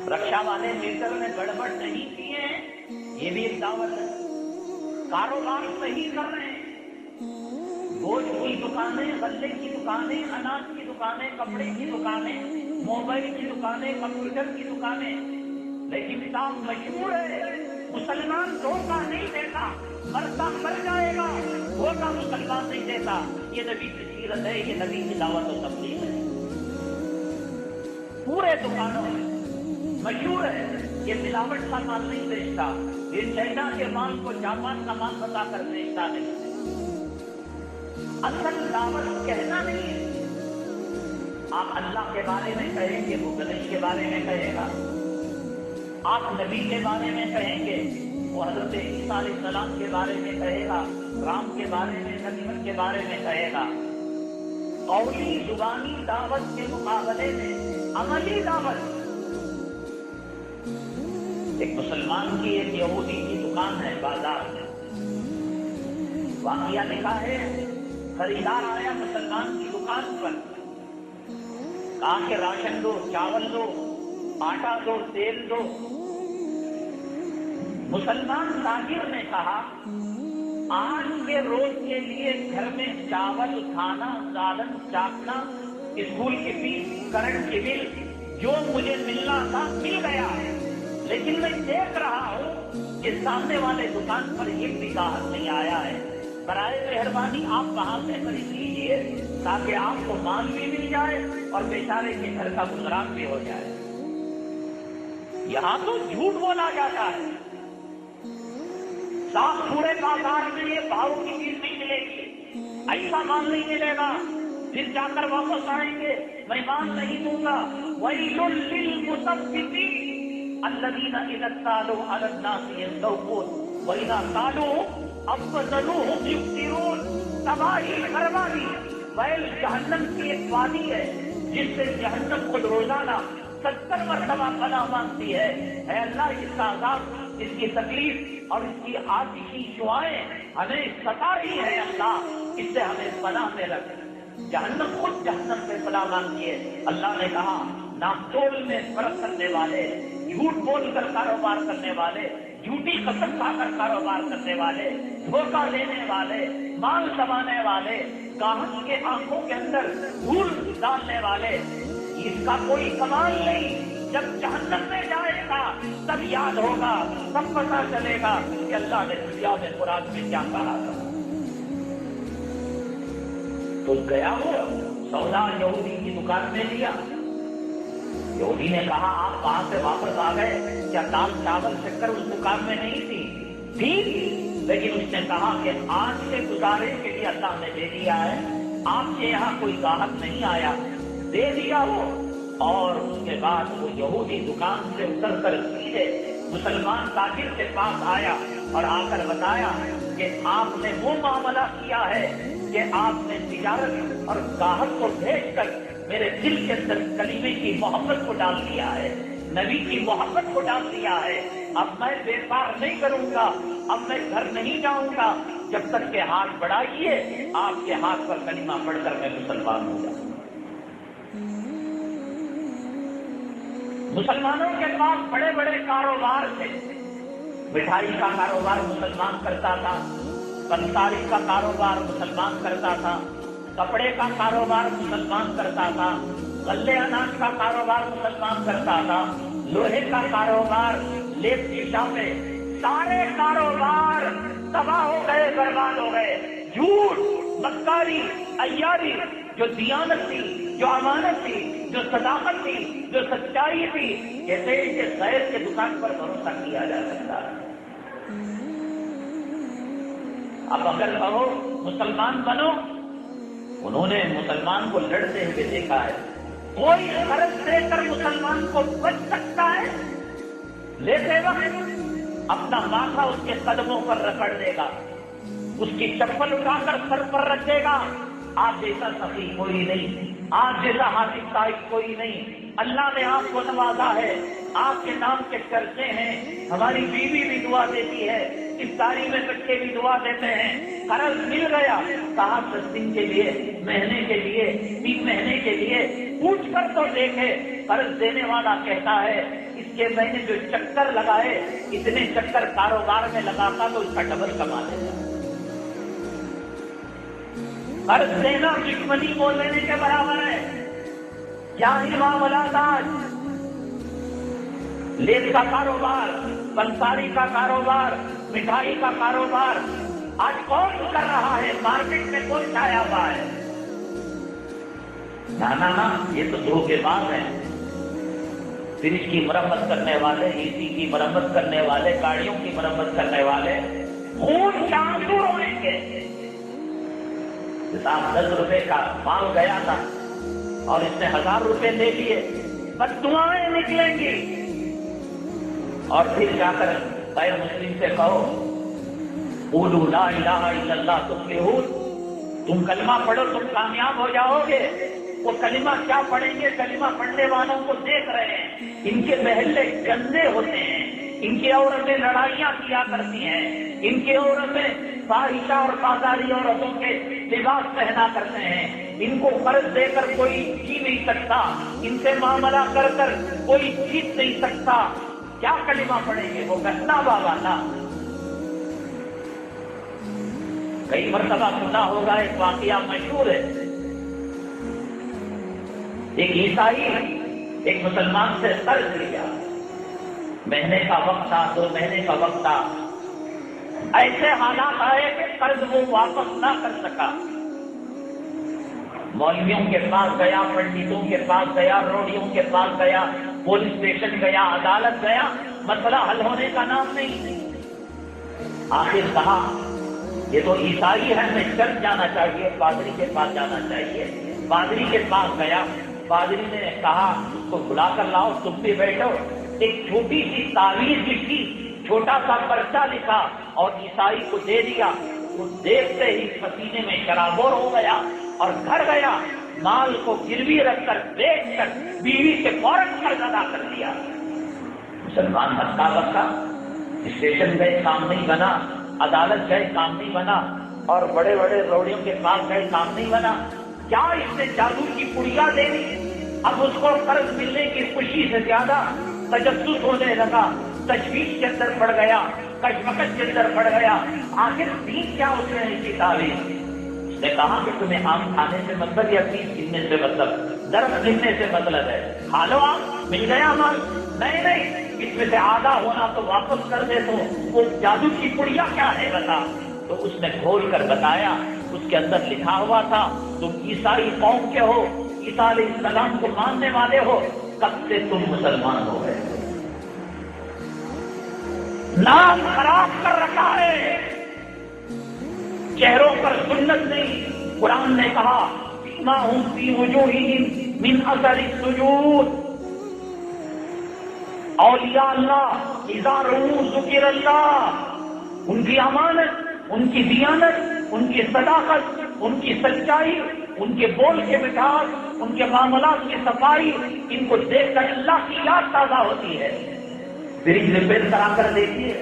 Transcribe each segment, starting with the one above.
رکشا والے میٹر میں گڑبڑ نہیں کیے ہیں، یہ بھی ایک دعوت ہے۔ کاروبار صحیح کر رہے ہیں، گوشت کی دکانیں، غلے کی دکانیں، اناج کی دکانیں، کپڑے کی دکانیں، موبائل کی دکانیں، کمپیوٹر کی دکانیں، لیکن کام مشہور ہے۔ مسلمان دھوکہ نہیں دیتا، مرتا مر جائے گا، دھوکہ مسلمان نہیں دیتا۔ یہ نبی کی سیرت ہے، یہ نبی کی دعوت و تبلیغ ہے۔ پورے دکانوں میں مشہور ہے، یہ ملاوٹ کا مال نہیں بیچتا، یہ چائنا کے مال کو جاپان کا مال بتا کر بیچتا نہیں۔ اصل دعوت کہنا نہیں ہے۔ آپ اللہ کے بارے میں کہیں گے، وہ گنیش کے بارے میں کہے گا۔ آپ نبی کے بارے میں کہیں گے، وہ حضرت عیسیٰ علیہ السلام کے بارے میں کہے گا، رام کے بارے میں، نبی کے بارے میں کہے گا۔ قولی زبانی دعوت کے مقابلے میں عملی دعوت۔ ایک مسلمان کی ایک یہودی کی دکان ہے بازار میں، واقعہ لکھا ہے، خریدار آیا مسلمان کی دکان پر، کہا کہ راشن دو، چاول دو، آٹا دو، تیل دو۔ مسلمان تاجر نے کہا آج کے روز کے لیے گھر میں چاول، کھانا، سالن، چاکنا، اسکول کی فیس، کرنٹ کی بل، جو مجھے ملنا تھا مل گیا ہے، لیکن میں دیکھ رہا ہوں کہ سامنے والے دکان پر ایک بھی گاہک نہیں آیا ہے۔ برائے مہربانی آپ وہاں سے خرید لیجیے تاکہ آپ کو مال بھی مل جائے اور بیچارے کے گھر کا گزران بھی ہو جائے۔ یہاں تو جھوٹ بولا جاتا ہے، صاف پورے بازار میں یہ بھاؤ کی چیز نہیں ملے گی، ایسا مال نہیں ملے گا، پھر جا کر واپس آئیں گے، میں مال نہیں دوں گا۔ وَيْلٌ لِّلْمُطَفِّفِينَ الَّذِينَ إِذَا اكْتَالُوا عَلَى النَّاسِ يَسْتَوْفُونَ وَإِذَا كَالُوهُمْ أَوْزَنُوهُمْ يُخْسِرُونَ۔ تباہی بربادی، ویل جہنم کی ایک وادی ہے جس سے جہنم خود روزانہ 70 مرتبہ پناہ مانگتی ہے۔ اے اللہ، اس کا عذاب، اس کی تکلیف اور اس کی آتشی شعائیں ہمیں ستا رہی ہے، اللہ اس سے ہمیں پناہ میں رکھ۔ جہنم خود جہنم سے پناہ مانگتی ہے۔ اللہ نے کہا ناپتول میں فرق کرنے والے، جھوٹ بول کر کاروبار کرنے والے، جھوٹی قسم کھا کر کاروبار کرنے والے، دھوکہ دینے والے، مال دبانے والے، گاہک کے آنکھوں کے اندر دھول ڈالنے والے، اس کا کوئی کمال نہیں۔ جب جہنم میں جائے گا تب یاد ہوگا، تب پتہ چلے گا کہ اللہ نے دنیا میں قرآن میں کیا کہا تھا۔ تو گیا وہ سودا یہودی کی دکان میں لیا۔ یہودی نے کہا آپ وہاں سے واپس آ گئے، کیا دال چاول شکر اس دکان میں نہیں تھی؟ ٹھیک، لیکن اس نے کہا کہ آج سے گزارے کے لیے اللہ نے دے دیا ہے، آپ کے یہاں کوئی گاہک نہیں آیا، دے دیا وہ۔ اور اس کے بعد وہ یہودی دکان سے اتر کر سیدھے مسلمان تاجر کے پاس آیا اور آ کر بتایا کہ آپ نے وہ معاملہ کیا ہے کہ آپ نے تجارت اور گاہک کو بھیج کر میرے دل کے اندر کلمے کی محبت کو ڈال دیا ہے، نبی کی محبت کو ڈال دیا ہے۔ اب میں بیکار نہیں کروں گا، اب میں گھر نہیں جاؤں گا جب تک کہ ہاتھ بڑھائیے، آپ کے ہاتھ پر کلمہ پڑھ کر میں مسلمان ہو جاؤں۔ مسلمانوں کے پاس بڑے بڑے کاروبار تھے، مٹھائی کا کاروبار مسلمان کرتا تھا، پنساری کا کاروبار مسلمان کرتا تھا، کپڑے کا کاروبار مسلمان کرتا تھا، غلے اناج کا کاروبار مسلمان کرتا تھا، لوہے کا کاروبار، لیپ کی شاپیں، سارے کاروبار تباہ ہو گئے، برباد ہو گئے۔ جھوٹ، مکاری، عیاری، جو دیانت تھی، جو امانت تھی، جو صداقت تھی، جو سچائی تھی، کہتے ہیں کہ غیر کے دکان پر بھروسہ کیا جا سکتا ہے۔ اب اگر کہو مسلمان بنو، انہوں نے مسلمان کو لڑتے ہوئے دیکھا ہے۔ کوئی قرض دے کر مسلمان کو بچ سکتا ہے؟ لیتے وقت اپنا ماتھا اس کے قدموں پر رگڑ دے گا، اس کی چپل اٹھا کر سر پر رکھے گا۔ آپ جیسا سخی کوئی نہیں، آپ جیسا حاصل صاحب کوئی نہیں۔ اللہ نے آپ کو نوازا ہے، آپ کے نام کے چرچے ہیں، ہماری بیوی بھی دعا دیتی ہے، افطاری میں بچے بھی دعا دیتے ہیں۔ قرض مل گیا، کہا 10 دن کے لیے، مہینے کے لیے، 3 مہینے کے لیے، پوچھ کر تو دیکھے قرض دینے والا کہتا ہے اس کے میں نے جو چکر لگائے اتنے چکر کاروبار میں لگاتا تو اس کا ڈبل کما لیتا. قرض دینا دشمنی بول لینے کے برابر ہے. یہاں معاملات آج لیپ کا کاروبار، پنساری کا کاروبار، مٹھائی کا کاروبار آج کون کر رہا ہے؟ مارکیٹ میں کون چھایا ہوا ہے؟ نا یہ تو دھوکے باز ہیں. فریج کی مرمت کرنے والے، اے سی کی مرمت کرنے والے، گاڑیوں کی مرمت کرنے والے خون کے آنسو روئیں گے. 10 روپے کا مال گیا تھا اور اس نے 1000 روپے لے لیے، بس دعائیں نکلیں گی. اور پھر جا کر غیر مسلم سے کہو قولوا لا الہ الا اللہ تفلحون، تم کلمہ پڑھو تم کامیاب ہو جاؤ گے. وہ کلمہ کیا پڑھیں گے؟ کلمہ پڑھنے والوں کو دیکھ رہے ہیں، ان کے محلے گندے ہوتے ہیں، ان کی عورتیں لڑائیاں کیا کرتی ہیں، ان کی عورتیں فاحشہ اور بازاری عورتوں کے لباس پہنا کرتے ہیں. ان کو قرض دے کر کوئی جی نہیں سکتا، ان سے معاملہ کر کر کوئی جیت نہیں سکتا. کیا کلمہ پڑھیں گے؟ وہ گھٹنا بابا نا. کئی مرتبہ سنا ہوگا، ایک واقعہ مشہور ہے. ایک عیسائی ایک مسلمان سے قرض لیا، مہینے کا وقت تھا، 2 مہینے کا وقت تھا. ایسے حالات آئے کہ قرض وہ واپس نہ کر سکا. مولویوں کے پاس گیا، پنڈتوں کے پاس گیا، روڑیوں کے پاس گیا، پولیس اسٹیشن گیا، عدالت گیا، مسئلہ حل ہونے کا نام نہیں. آخر کہا یہ تو عیسائی ہے، میں چرچ جانا چاہیے، پادری کے پاس جانا چاہیے. پادری کے پاس گیا، پادری نے کہا اس کو بلا کر لاؤ، تم بھی بیٹھو. ایک چھوٹی سی تعویذ لکھی، چھوٹا سا پرچہ لکھا اور عیسائی کو دے دیا. وہ دیکھتے ہی پسینے میں شرابور ہو گیا اور گھر گیا، مال کو گروی رکھ کر بیچ کر بیوی سے فوراً قرض ادا کر دیا. مسلمان ہنستا بکا، اسٹیشن گئے کام نہیں بنا، عدالت گئے کام نہیں بنا، اور بڑے بڑے روڑیوں کے پاس گئے کام نہیں بنا. کیا اس نے جادو کی پڑیا دے دی؟ اب اس کو قرض ملنے کی خوشی سے زیادہ تجسس ہونے لگا، تشویش کے اندر پڑ گیا، کشمکش کے اندر پڑ گیا. آخر دین کیا اس نے نہیں تعلیم؟ اس نے کہا کہ تمہیں آم کھانے سے مطلب یا تیس گننے سے مطلب، درخت گننے سے مطلب ہے، کھا لو آپ، مل گیا مال. نہیں اس میں سے آدھا ہونا تو واپس کر دے. تو وہ جادو کی پڑیا کیا ہے بتا. تو اس نے کھول کر بتایا، اس کے اندر لکھا ہوا تھا تم عیسائی قوم کے ہو، عیسیٰ علیہ السلام کو ماننے والے ہو، کب سے تم مسلمان ہو گئے؟ نام خراب کر رکھا ہے، چہروں پر سنت نہیں. قرآن نے کہا سیماہم فی وجوہہم من اثر السجود. اولیاء اللہ اذا رؤوا ذکر اللہ، ان کی امانت، ان کی دیانت، ان کی صداقت، ان کی سچائی، ان کے بول کے مٹھاس، ان کے معاملات کی صفائی، ان کو دیکھ کر اللہ کی یاد تازہ ہوتی ہے. فریج ریپیئر کرا کر دیکھیے،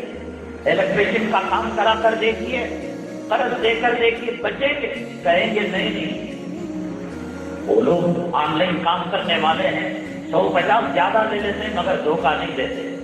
الیکٹریشن کا کام کرا کر دیکھیے، قرض دے کر دیکھیے، بچیں گے؟ کہیں گے نہیں. وہ لوگ آن لائن کام کرنے والے ہیں، 150 زیادہ لے لیتے ہیں مگر دھوکہ نہیں دیتے.